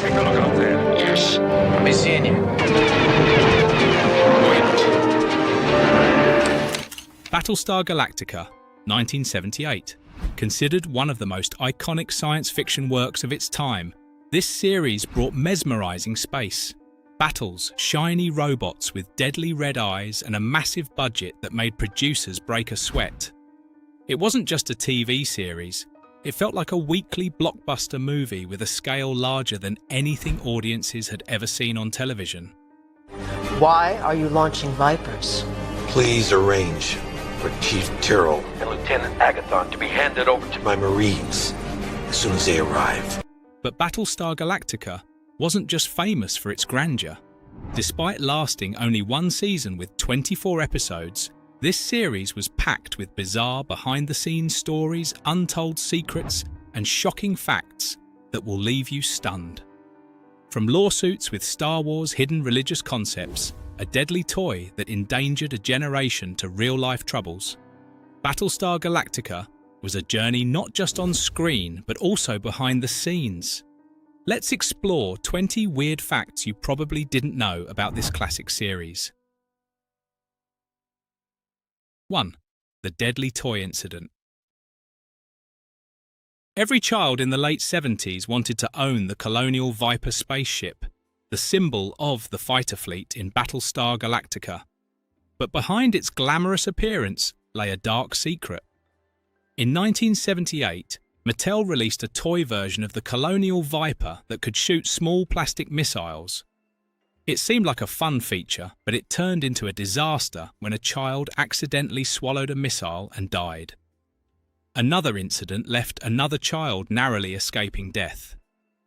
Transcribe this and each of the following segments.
Take a look out there. Yes. Let me see you. Wait. Battlestar Galactica, 1978. Considered one of the most iconic science fiction works of its time, this series brought mesmerizing space. Battles, shiny robots with deadly red eyes, and a massive budget that made producers break a sweat. It wasn't just a TV series. It felt like a weekly blockbuster movie with a scale larger than anything audiences had ever seen on television. Why are you launching Vipers? Please arrange for Chief Tyrrell And Lieutenant Agathon to be handed over to my Marines as soon as they arrive. But Battlestar Galactica wasn't just famous for its grandeur. Despite lasting only one season with 24 episodes, this series was packed with bizarre behind-the-scenes stories, untold secrets, and shocking facts that will leave you stunned. From lawsuits with Star Wars hidden religious concepts, a deadly toy that endangered a generation to real-life troubles, Battlestar Galactica was a journey not just on screen but also behind the scenes. Let's explore 20 weird facts you probably didn't know about this classic series. 1. The deadly toy incident. Every child in the late 70s wanted to own the Colonial Viper spaceship, the symbol of the fighter fleet in Battlestar Galactica. But behind its glamorous appearance lay a dark secret. In 1978, Mattel released a toy version of the Colonial Viper that could shoot small plastic missiles. It seemed like a fun feature, but it turned into a disaster when a child accidentally swallowed a missile and died. Another incident left another child narrowly escaping death.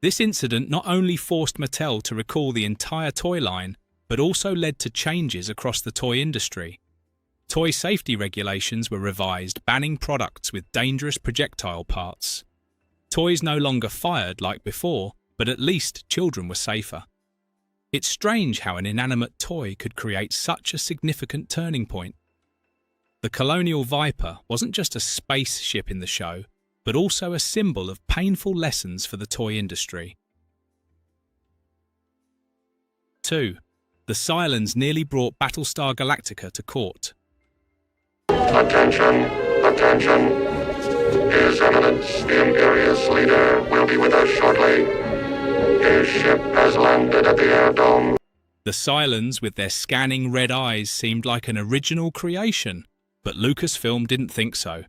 This incident not only forced Mattel to recall the entire toy line, but also led to changes across the toy industry. Toy safety regulations were revised, banning products with dangerous projectile parts. Toys no longer fired like before, but at least children were safer. It's strange how an inanimate toy could create such a significant turning point. The Colonial Viper wasn't just a spaceship in the show, but also a symbol of painful lessons for the toy industry. 2. The Cylons nearly brought Battlestar Galactica to court. Attention, attention. His Eminence, the Imperious Leader, will be with us shortly. His ship has landed at the air dome. The Cylons, with their scanning red eyes, seemed like an original creation, but Lucasfilm didn't think so.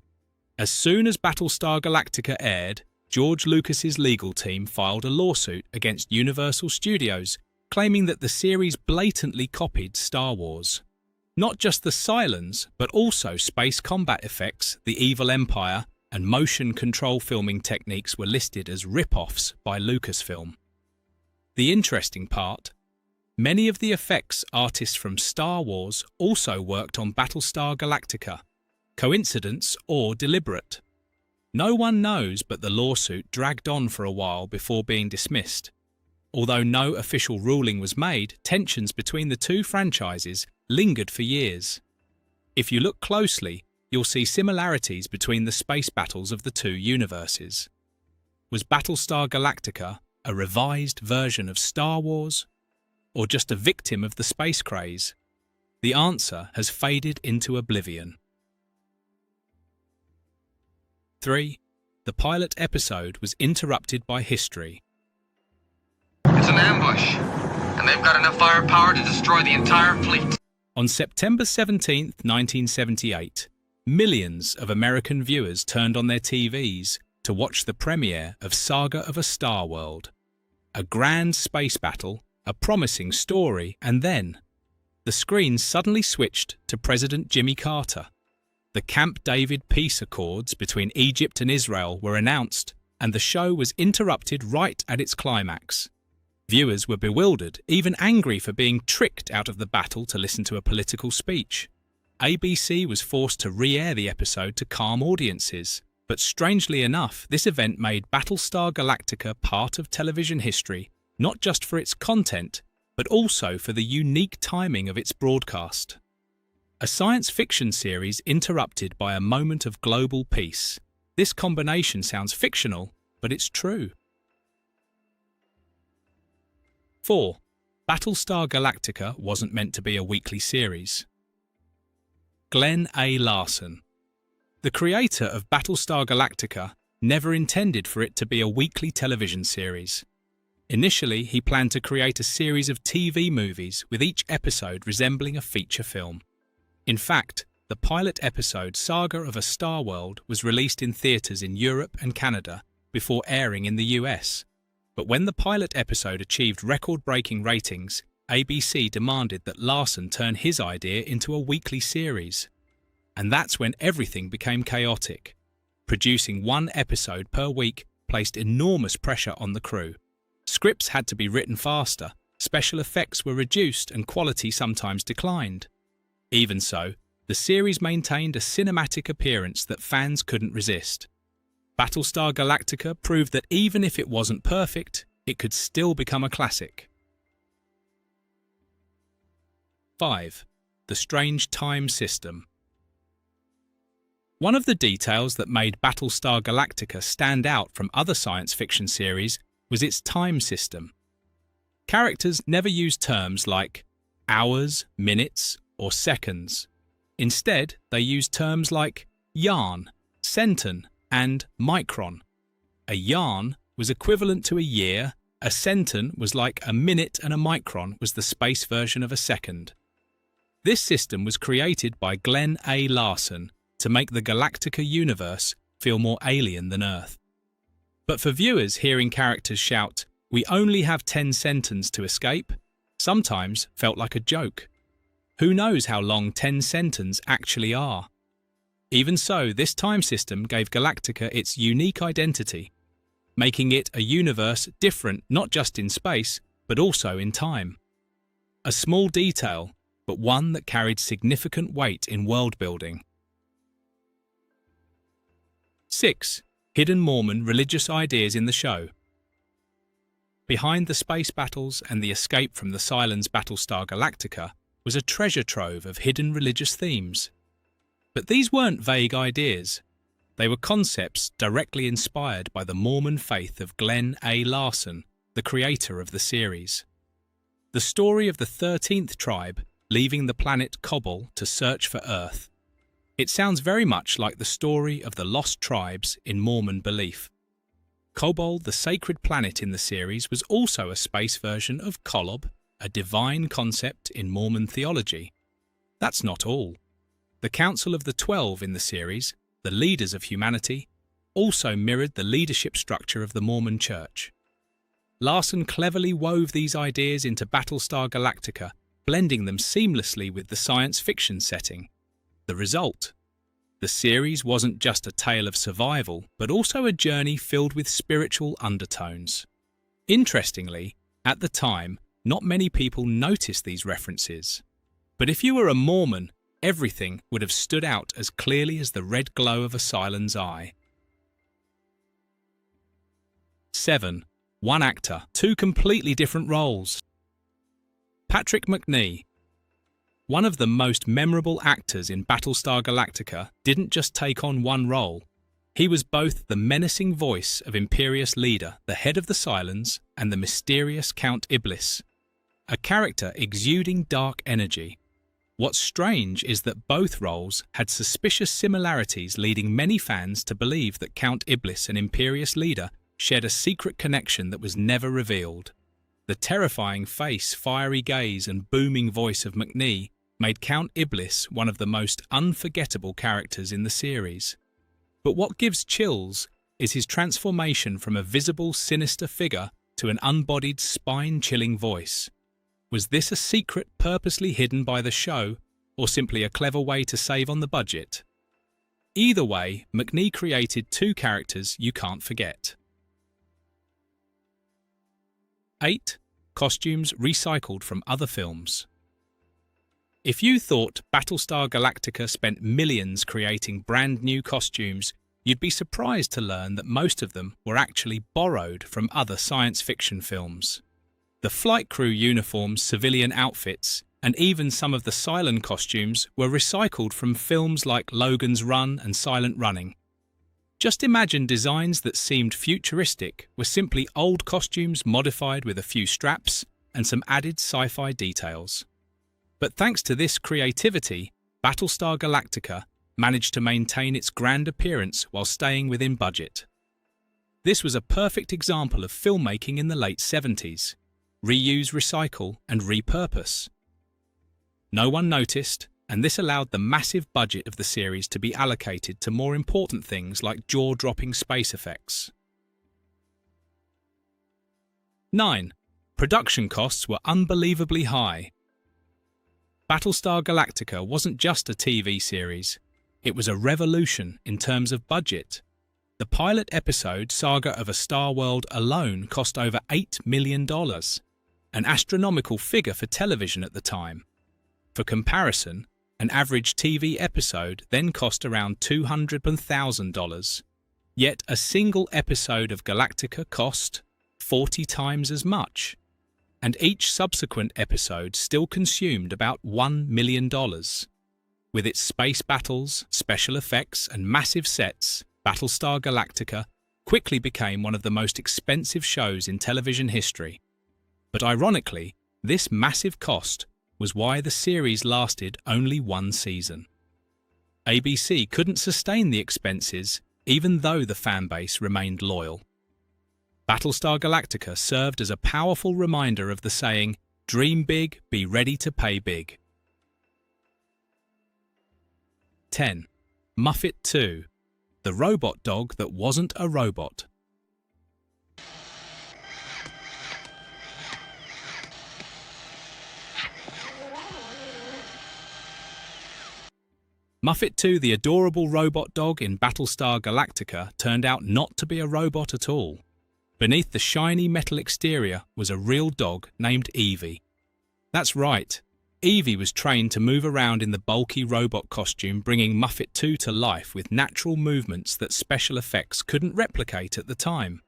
As soon as Battlestar Galactica aired, George Lucas's legal team filed a lawsuit against Universal Studios, claiming that the series blatantly copied Star Wars. Not just the Cylons, but also space combat effects, the Evil Empire, and motion control filming techniques were listed as rip-offs by Lucasfilm. The interesting part: many of the effects artists from Star Wars also worked on Battlestar Galactica. Coincidence or deliberate? No one knows, but the lawsuit dragged on for a while before being dismissed. Although no official ruling was made, tensions between the two franchises lingered for years. If you look closely, you'll see similarities between the space battles of the two universes. Was Battlestar Galactica a revised version of Star Wars, or just a victim of the space craze? The answer has faded into oblivion. 3. The pilot episode was interrupted by history. It's an ambush, and they've got enough firepower to destroy the entire fleet. On September 17, 1978, millions of American viewers turned on their TVs to watch the premiere of Saga of a Star World. A grand space battle, a promising story, and then the screen suddenly switched to President Jimmy Carter. The Camp David peace accords between Egypt and Israel were announced, and the show was interrupted right at its climax. Viewers were bewildered, even angry for being tricked out of the battle to listen to a political speech. ABC was forced to re-air the episode to calm audiences. But strangely enough, this event made Battlestar Galactica part of television history, not just for its content, but also for the unique timing of its broadcast. A science fiction series interrupted by a moment of global peace. This combination sounds fictional, but it's true. 4. Battlestar Galactica wasn't meant to be a weekly series. Glenn A. Larson. The creator of Battlestar Galactica never intended for it to be a weekly television series. Initially, he planned to create a series of TV movies with each episode resembling a feature film. In fact, the pilot episode Saga of a Star World was released in theaters in Europe and Canada before airing in the US. But when the pilot episode achieved record-breaking ratings, ABC demanded that Larson turn his idea into a weekly series. And that's when everything became chaotic. Producing one episode per week placed enormous pressure on the crew. Scripts had to be written faster, special effects were reduced and quality sometimes declined. Even so, the series maintained a cinematic appearance that fans couldn't resist. Battlestar Galactica proved that even if it wasn't perfect, it could still become a classic. 5. The Strange Time System. One of the details that made Battlestar Galactica stand out from other science fiction series was its time system. Characters never used terms like hours, minutes, or seconds. Instead, they used terms like yarn, centon, and micron. A yarn was equivalent to a year, a centon was like a minute, and a micron was the space version of a second. This system was created by Glenn A. Larson to make the Galactica universe feel more alien than Earth. But for viewers hearing characters shout, "We only have 10 centons to escape," sometimes felt like a joke. Who knows how long 10 centons actually are? Even so, this time system gave Galactica its unique identity, making it a universe different not just in space, but also in time. A small detail, but one that carried significant weight in world building. 6. Hidden Mormon religious ideas in the show. Behind the space battles and the escape from the Cylons Battlestar Galactica was a treasure trove of hidden religious themes. But these weren't vague ideas. They were concepts directly inspired by the Mormon faith of Glenn A. Larson, the creator of the series. The story of the 13th tribe leaving the planet Kobol to search for Earth. It sounds very much like the story of the lost tribes in Mormon belief. Kobol, the sacred planet in the series, was also a space version of Kolob, a divine concept in Mormon theology. That's not all. The Council of the 12 in the series, the leaders of humanity, also mirrored the leadership structure of the Mormon Church. Larson cleverly wove these ideas into Battlestar Galactica, blending them seamlessly with the science fiction setting. The result? The series wasn't just a tale of survival, but also a journey filled with spiritual undertones. Interestingly, at the time, not many people noticed these references. But if you were a Mormon, everything would have stood out as clearly as the red glow of a Cylon's eye. 7. One actor, two completely different roles. Patrick Macnee, one of the most memorable actors in Battlestar Galactica, didn't just take on one role. He was both the menacing voice of Imperious Leader, the head of the Cylons, and the mysterious Count Iblis, a character exuding dark energy. What's strange is that both roles had suspicious similarities, leading many fans to believe that Count Iblis and Imperious Leader shared a secret connection that was never revealed. The terrifying face, fiery gaze, and booming voice of Macnee made Count Iblis one of the most unforgettable characters in the series. But what gives chills is his transformation from a visible, sinister figure to an unbodied, spine-chilling voice. Was this a secret purposely hidden by the show, or simply a clever way to save on the budget? Either way, Macnee created two characters you can't forget. 8. Costumes recycled from other films. If you thought Battlestar Galactica spent millions creating brand new costumes, you'd be surprised to learn that most of them were actually borrowed from other science fiction films. The flight crew uniforms, civilian outfits, and even some of the Cylon costumes were recycled from films like Logan's Run and Silent Running. Just imagine designs that seemed futuristic were simply old costumes modified with a few straps, and some added sci-fi details. But thanks to this creativity, Battlestar Galactica managed to maintain its grand appearance while staying within budget. This was a perfect example of filmmaking in the late 70s. Reuse, recycle, and repurpose. No one noticed, and this allowed the massive budget of the series to be allocated to more important things like jaw-dropping space effects. 9. Production costs were unbelievably high. Battlestar Galactica wasn't just a TV series, it was a revolution in terms of budget. The pilot episode Saga of a Star World alone cost over $8 million, an astronomical figure for television at the time. For comparison, an average TV episode then cost around $200,000, yet a single episode of Galactica cost 40 times as much, and each subsequent episode still consumed about $1 million. With its space battles, special effects, and massive sets, Battlestar Galactica quickly became one of the most expensive shows in television history. But ironically, this massive cost was why the series lasted only one season. ABC couldn't sustain the expenses even though the fanbase remained loyal. Battlestar Galactica served as a powerful reminder of the saying, "Dream big, be ready to pay big." 10. Muffet 2. The robot dog that wasn't a robot. Muffet 2, the adorable robot dog in Battlestar Galactica, turned out not to be a robot at all. Beneath the shiny metal exterior was a real dog named Evie. That's right, Evie was trained to move around in the bulky robot costume, bringing Muffet 2 to life with natural movements that special effects couldn't replicate at the time.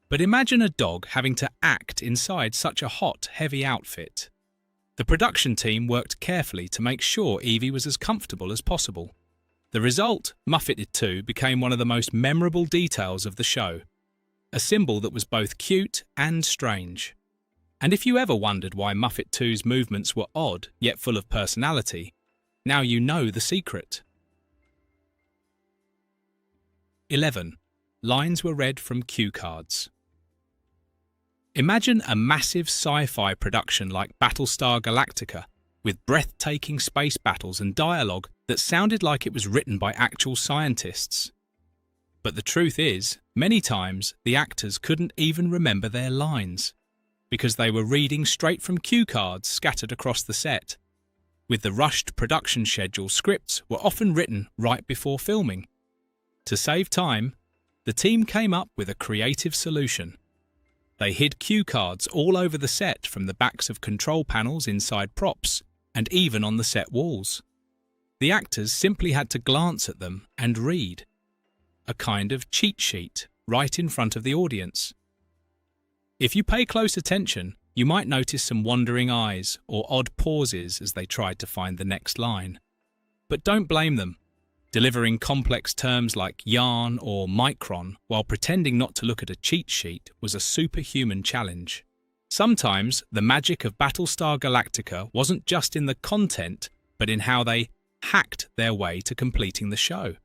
But imagine a dog having to act inside such a hot, heavy outfit. The production team worked carefully to make sure Evie was as comfortable as possible. The result, Muffet 2, became one of the most memorable details of the show. A symbol that was both cute and strange. And if you ever wondered why Muffet 2's movements were odd yet full of personality, now you know the secret. 11. Lines were read from cue cards. Imagine a massive sci-fi production like Battlestar Galactica, with breathtaking space battles and dialogue that sounded like it was written by actual scientists. But the truth is, many times the actors couldn't even remember their lines, because they were reading straight from cue cards scattered across the set. With the rushed production schedule, scripts were often written right before filming. To save time, the team came up with a creative solution. They hid cue cards all over the set, from the backs of control panels inside props, and even on the set walls. The actors simply had to glance at them and read. A kind of cheat sheet right in front of the audience. If you pay close attention, you might notice some wandering eyes or odd pauses as they tried to find the next line. But don't blame them. Delivering complex terms like yarn or micron while pretending not to look at a cheat sheet was a superhuman challenge. Sometimes the magic of Battlestar Galactica wasn't just in the content, but in how they hacked their way to completing the show.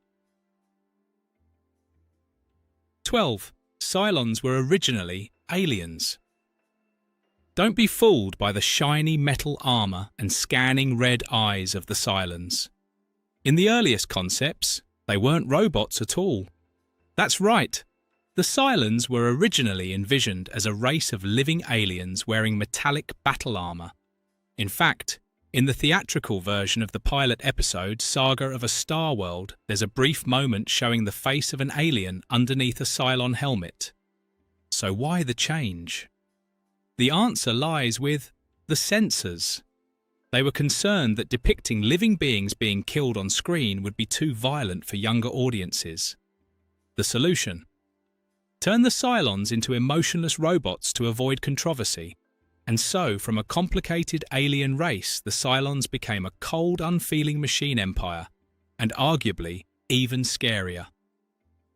12. Cylons were originally aliens. Don't be fooled by the shiny metal armor and scanning red eyes of the Cylons. In the earliest concepts, they weren't robots at all. That's right. The Cylons were originally envisioned as a race of living aliens wearing metallic battle armor. In fact, in the theatrical version of the pilot episode Saga of a Star World, there's a brief moment showing the face of an alien underneath a Cylon helmet. So why the change? The answer lies with the censors. They were concerned that depicting living beings being killed on screen would be too violent for younger audiences. The solution? Turn the Cylons into emotionless robots to avoid controversy. And so, from a complicated alien race, the Cylons became a cold, unfeeling machine empire, and arguably even scarier.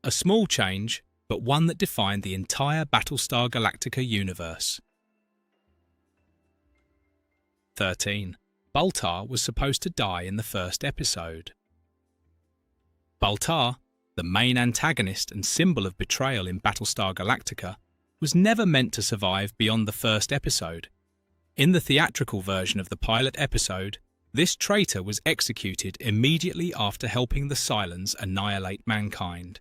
A small change, but one that defined the entire Battlestar Galactica universe. 13. Baltar was supposed to die in the first episode. Baltar, the main antagonist and symbol of betrayal in Battlestar Galactica, was never meant to survive beyond the first episode. In the theatrical version of the pilot episode, this traitor was executed immediately after helping the Cylons annihilate mankind.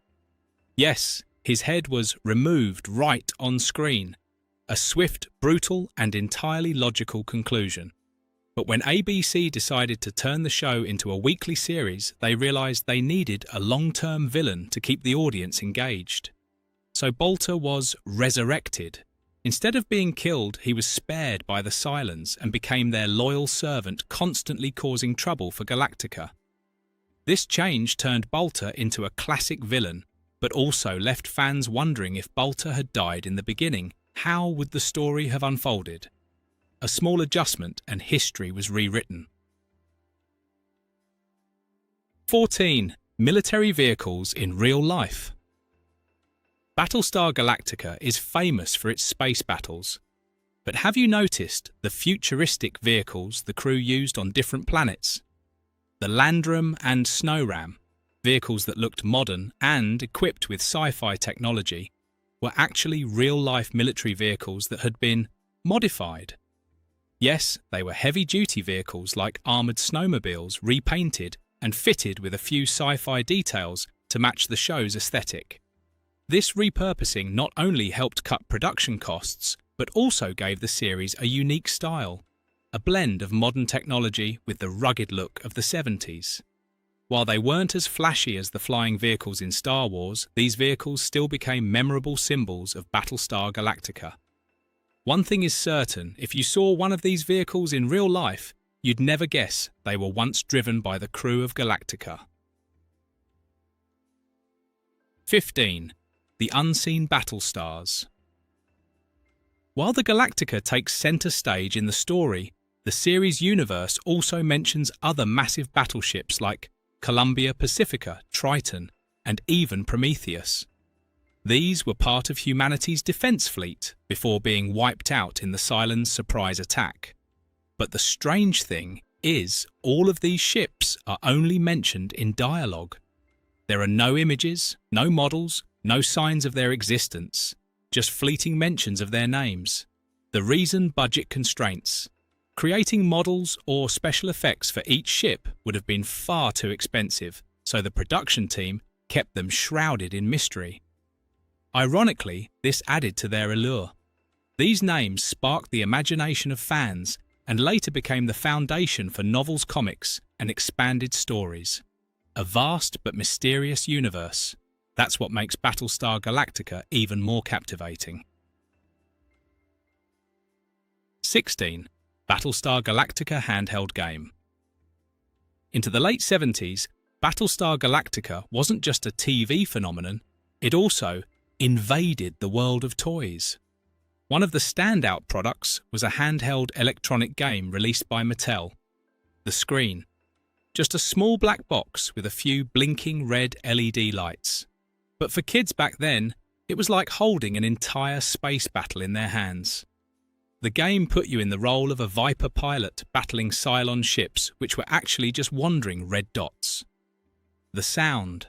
Yes, his head was removed right on screen. A swift, brutal, and entirely logical conclusion. But when ABC decided to turn the show into a weekly series, they realized they needed a long-term villain to keep the audience engaged. So Baltar was resurrected. Instead of being killed, he was spared by the Cylons and became their loyal servant, constantly causing trouble for Galactica. This change turned Baltar into a classic villain, but also left fans wondering if Baltar had died in the beginning. How would the story have unfolded? A small adjustment and history was rewritten. 14. Military vehicles in real life. Battlestar Galactica is famous for its space battles. But have you noticed the futuristic vehicles the crew used on different planets? The Landrum and Snowram, vehicles that looked modern and equipped with sci-fi technology, were actually real-life military vehicles that had been modified. Yes, they were heavy-duty vehicles like armoured snowmobiles repainted and fitted with a few sci-fi details to match the show's aesthetic. This repurposing not only helped cut production costs, but also gave the series a unique style, a blend of modern technology with the rugged look of the 70s. While they weren't as flashy as the flying vehicles in Star Wars, these vehicles still became memorable symbols of Battlestar Galactica. One thing is certain, if you saw one of these vehicles in real life, you'd never guess they were once driven by the crew of Galactica. 15. The Unseen Battlestars. While the Galactica takes centre stage in the story, the series' universe also mentions other massive battleships like Columbia Pacifica, Triton, and even Prometheus. These were part of humanity's defence fleet before being wiped out in the Cylons' surprise attack. But the strange thing is, all of these ships are only mentioned in dialogue. There are no images, no models, no signs of their existence, just fleeting mentions of their names. The reason: budget constraints. Creating models or special effects for each ship would have been far too expensive, so the production team kept them shrouded in mystery. Ironically, this added to their allure. These names sparked the imagination of fans and later became the foundation for novels, comics, and expanded stories. A vast but mysterious universe. That's what makes Battlestar Galactica even more captivating. 16. Battlestar Galactica handheld game. Into the late 70s, Battlestar Galactica wasn't just a TV phenomenon, it also invaded the world of toys. One of the standout products was a handheld electronic game released by Mattel. The screen. Just a small black box with a few blinking red LED lights. But for kids back then, it was like holding an entire space battle in their hands. The game put you in the role of a Viper pilot battling Cylon ships which were actually just wandering red dots. The sound.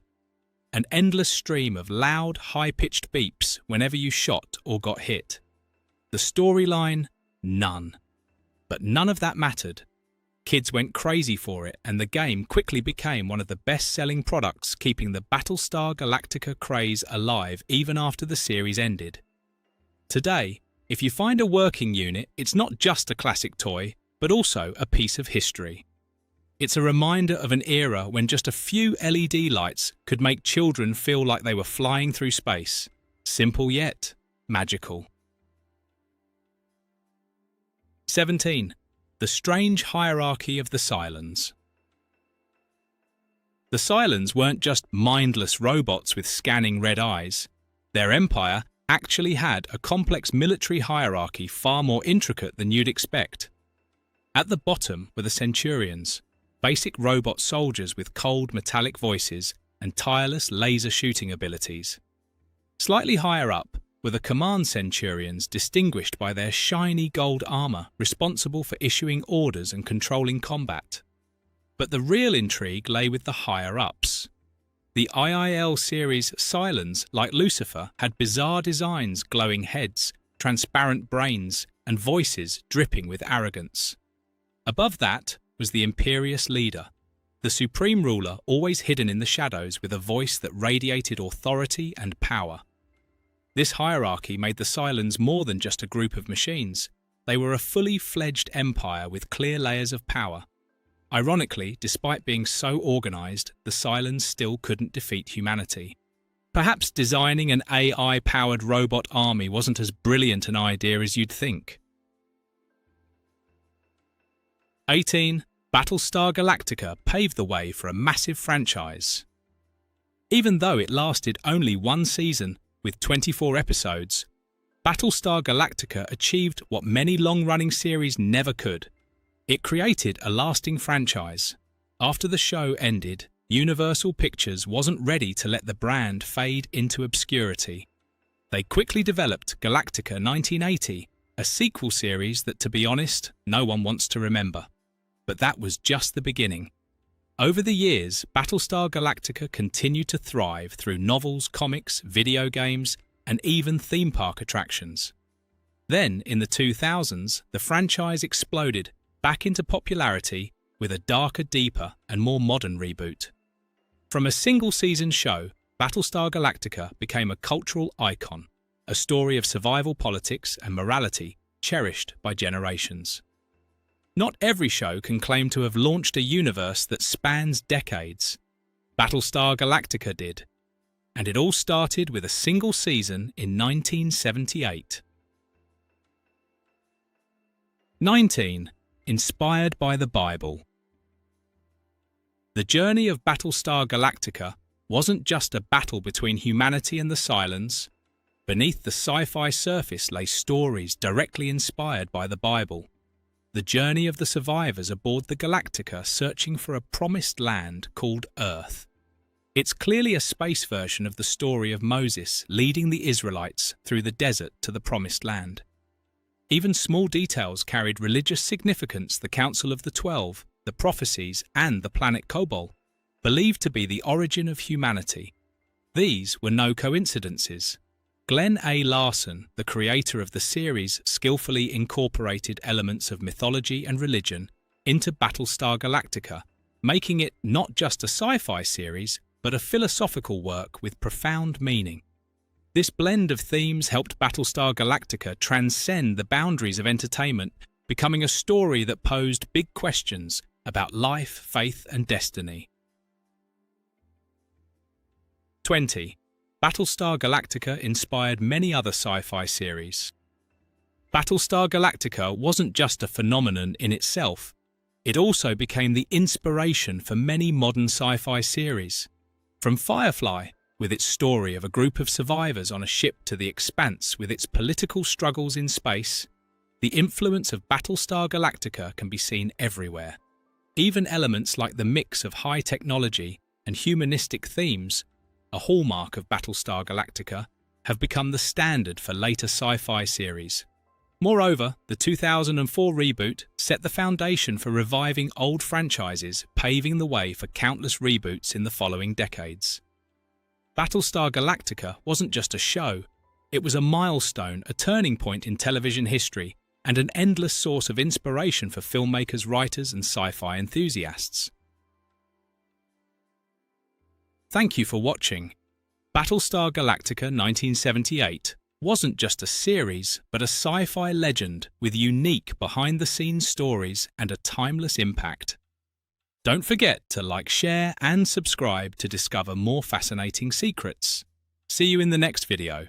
An endless stream of loud, high-pitched beeps whenever you shot or got hit. The storyline, none. But none of that mattered. Kids went crazy for it, and the game quickly became one of the best-selling products, keeping the Battlestar Galactica craze alive even after the series ended. Today, if you find a working unit, it's not just a classic toy, but also a piece of history. It's a reminder of an era when just a few LED lights could make children feel like they were flying through space. Simple yet magical. 17. The strange hierarchy of the Cylons. The Cylons weren't just mindless robots with scanning red eyes. Their empire actually had a complex military hierarchy far more intricate than you'd expect. At the bottom were the Centurions, basic robot soldiers with cold metallic voices and tireless laser shooting abilities. Slightly higher up, were the command centurions, distinguished by their shiny gold armor, responsible for issuing orders and controlling combat. But the real intrigue lay with the higher-ups. The IIL series Cylons, like Lucifer, had bizarre designs, glowing heads, transparent brains, and voices dripping with arrogance. Above that was the imperious leader, the supreme ruler always hidden in the shadows with a voice that radiated authority and power. This hierarchy made the Cylons more than just a group of machines. They were a fully fledged empire with clear layers of power. Ironically, despite being so organized, the Cylons still couldn't defeat humanity. Perhaps designing an AI-powered robot army wasn't as brilliant an idea as you'd think. 18. Battlestar Galactica paved the way for a massive franchise. Even though it lasted only one season, with 24 episodes, Battlestar Galactica achieved what many long-running series never could. It created a lasting franchise. After the show ended, Universal Pictures wasn't ready to let the brand fade into obscurity. They quickly developed Galactica 1980, a sequel series that, to be honest, no one wants to remember. But that was just the beginning. Over the years, Battlestar Galactica continued to thrive through novels, comics, video games, and even theme park attractions. Then, in the 2000s, the franchise exploded back into popularity with a darker, deeper, and more modern reboot. From a single-season show, Battlestar Galactica became a cultural icon, a story of survival politics and morality cherished by generations. Not every show can claim to have launched a universe that spans decades. Battlestar Galactica did, and it all started with a single season in 1978. 19. Inspired by the Bible. The journey of Battlestar Galactica wasn't just a battle between humanity and the Cylons. Beneath the sci-fi surface lay stories directly inspired by the Bible. The journey of the survivors aboard the Galactica searching for a promised land called Earth. It's clearly a space version of the story of Moses leading the Israelites through the desert to the promised land. Even small details carried religious significance: the Council of the 12, the prophecies, and the planet Kobol, believed to be the origin of humanity. These were no coincidences. Glenn A. Larson, the creator of the series, skillfully incorporated elements of mythology and religion into Battlestar Galactica, making it not just a sci-fi series, but a philosophical work with profound meaning. This blend of themes helped Battlestar Galactica transcend the boundaries of entertainment, becoming a story that posed big questions about life, faith, and destiny. 20. Battlestar Galactica inspired many other sci-fi series. Battlestar Galactica wasn't just a phenomenon in itself. It also became the inspiration for many modern sci-fi series. From Firefly, with its story of a group of survivors on a ship, to The Expanse with its political struggles in space, the influence of Battlestar Galactica can be seen everywhere. Even elements like the mix of high technology and humanistic themes, a hallmark of Battlestar Galactica, have become the standard for later sci-fi series. Moreover, the 2004 reboot set the foundation for reviving old franchises, paving the way for countless reboots in the following decades. Battlestar Galactica wasn't just a show, it was a milestone, a turning point in television history, and an endless source of inspiration for filmmakers, writers, and sci-fi enthusiasts. Thank you for watching. Battlestar Galactica 1978 wasn't just a series, but a sci-fi legend with unique behind-the-scenes stories and a timeless impact. Don't forget to like, share, and subscribe to discover more fascinating secrets. See you in the next video.